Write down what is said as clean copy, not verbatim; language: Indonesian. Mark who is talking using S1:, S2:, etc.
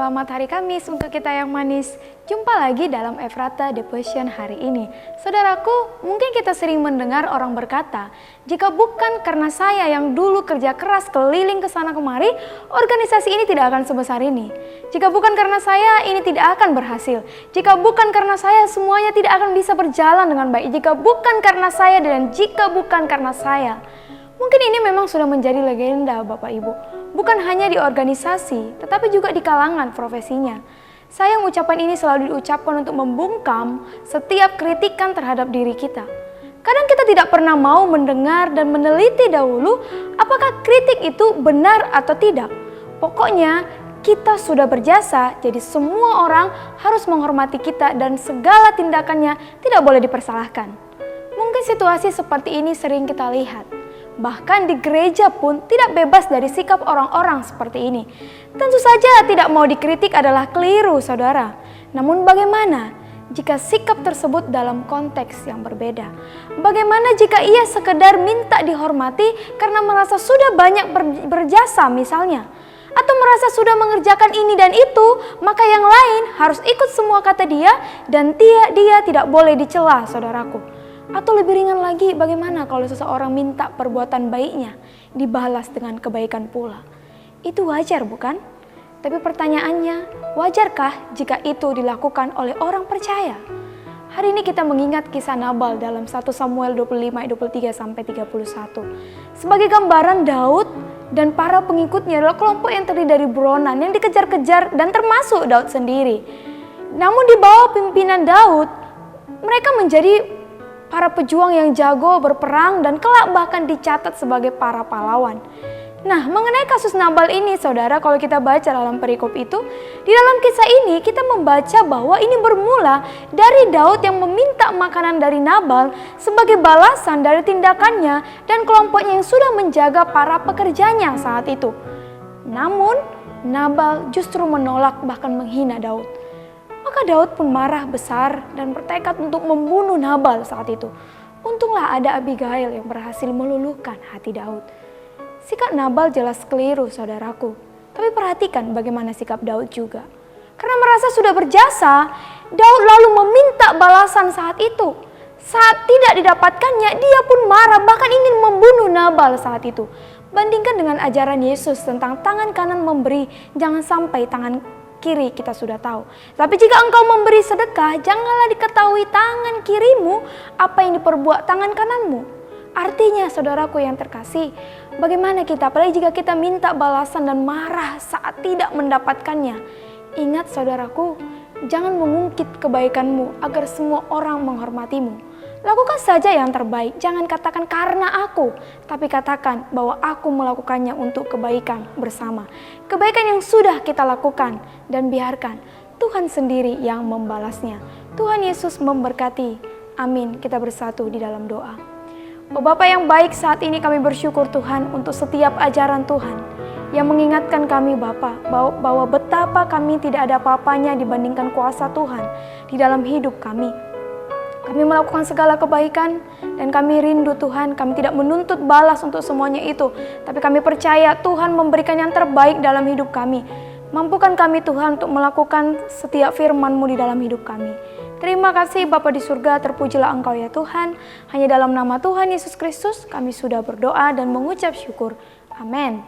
S1: selamat hari Kamis untuk kita yang manis. Jumpa lagi dalam Efrata Devotion hari ini. Saudaraku, mungkin kita sering mendengar orang berkata, jika bukan karena saya yang dulu kerja keras keliling ke sana kemari, organisasi ini tidak akan sebesar ini. Jika bukan karena saya, ini tidak akan berhasil. Jika bukan karena saya, semuanya tidak akan bisa berjalan dengan baik. Jika bukan karena saya dan jika bukan karena saya. Mungkin ini memang sudah menjadi legenda Bapak Ibu. Bukan hanya di organisasi, tetapi juga di kalangan profesinya. Sayang ucapan ini selalu diucapkan untuk membungkam setiap kritikan terhadap diri kita. Kadang kita tidak pernah mau mendengar dan meneliti dahulu apakah kritik itu benar atau tidak. Pokoknya kita sudah berjasa, jadi semua orang harus menghormati kita dan segala tindakannya tidak boleh dipersalahkan. Mungkin situasi seperti ini sering kita lihat. Bahkan di gereja pun tidak bebas dari sikap orang-orang seperti ini. Tentu saja tidak mau dikritik adalah keliru, saudara. Namun bagaimana jika sikap tersebut dalam konteks yang berbeda? Bagaimana jika ia sekedar minta dihormati karena merasa sudah banyak berjasa misalnya? Atau merasa sudah mengerjakan ini dan itu, maka yang lain harus ikut semua kata dia dan dia tidak boleh dicela, saudaraku. Atau lebih ringan lagi, bagaimana kalau seseorang minta perbuatan baiknya dibalas dengan kebaikan pula? Itu wajar bukan? Tapi pertanyaannya, wajarkah jika itu dilakukan oleh orang percaya? Hari ini kita mengingat kisah Nabal dalam 1 Samuel 25 ayat 23 sampai 31. Sebagai gambaran Daud dan para pengikutnya adalah kelompok yang terdiri dari buronan yang dikejar-kejar dan termasuk Daud sendiri. Namun di bawah pimpinan Daud, mereka menjadi para pejuang yang jago berperang dan kelak bahkan dicatat sebagai para pahlawan. Nah, mengenai kasus Nabal ini, saudara, kalau kita baca dalam perikop itu, di dalam kisah ini kita membaca bahwa ini bermula dari Daud yang meminta makanan dari Nabal sebagai balasan dari tindakannya dan kelompoknya yang sudah menjaga para pekerjanya saat itu. Namun, Nabal justru menolak bahkan menghina Daud. Maka Daud pun marah besar dan bertekad untuk membunuh Nabal saat itu. Untunglah ada Abigail yang berhasil meluluhkan hati Daud. Sikap Nabal jelas keliru, saudaraku. Tapi perhatikan bagaimana sikap Daud juga. Karena merasa sudah berjasa, Daud lalu meminta balasan saat itu. Saat tidak didapatkannya, dia pun marah bahkan ingin membunuh Nabal saat itu. Bandingkan dengan ajaran Yesus tentang tangan kanan memberi, jangan sampai tangan kiri kita sudah tahu. Tapi jika engkau memberi sedekah, janganlah diketahui tangan kirimu apa yang diperbuat tangan kananmu. Artinya, saudaraku yang terkasih, bagaimana kita, apalagi jika kita minta balasan dan marah saat tidak mendapatkannya. Ingat saudaraku, jangan mengungkit kebaikanmu agar semua orang menghormatimu. Lakukan saja yang terbaik, jangan katakan karena aku, tapi katakan bahwa aku melakukannya untuk kebaikan bersama. Kebaikan yang sudah kita lakukan dan biarkan Tuhan sendiri yang membalasnya. Tuhan Yesus memberkati. Amin. Kita bersatu di dalam doa. Oh Bapa yang baik, saat ini kami bersyukur Tuhan untuk setiap ajaran Tuhan yang mengingatkan kami Bapa bahwa betapa kami tidak ada apa-apanya dibandingkan kuasa Tuhan di dalam hidup kami. Kami melakukan segala kebaikan dan kami rindu Tuhan, kami tidak menuntut balas untuk semuanya itu. Tapi kami percaya Tuhan memberikan yang terbaik dalam hidup kami. Mampukan kami Tuhan untuk melakukan setiap firman-Mu di dalam hidup kami. Terima kasih Bapa di surga, terpujilah Engkau ya Tuhan. Hanya dalam nama Tuhan Yesus Kristus kami sudah berdoa dan mengucap syukur. Amin.